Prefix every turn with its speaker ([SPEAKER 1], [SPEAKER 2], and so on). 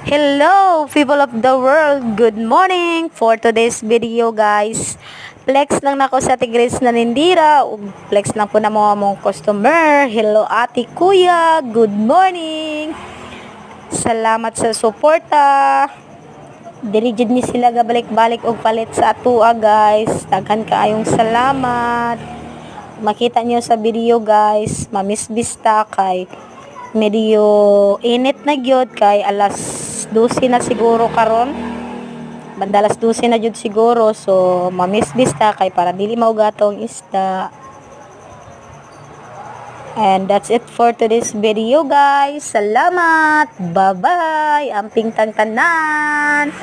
[SPEAKER 1] Hello, people of the world. Good morning for today's video, guys. Flex lang nako sa Tigres na nindira. Flex lang po na mga mong customer. Hello, ate, kuya. Good morning. Salamat sa suporta. Diligid ni sila gabalik-balik og palit sa atua, guys. Daghan kaayong salamat. Makita niyo sa video, guys. Mamisbista kay medyo init na gyud kay alas 12 na siguro karon. Bandalas 12 na jud siguro, so mamisbista kay para dili maugatong isda. And that's it for today's video, guys. Salamat. Bye-bye. Amping tanan.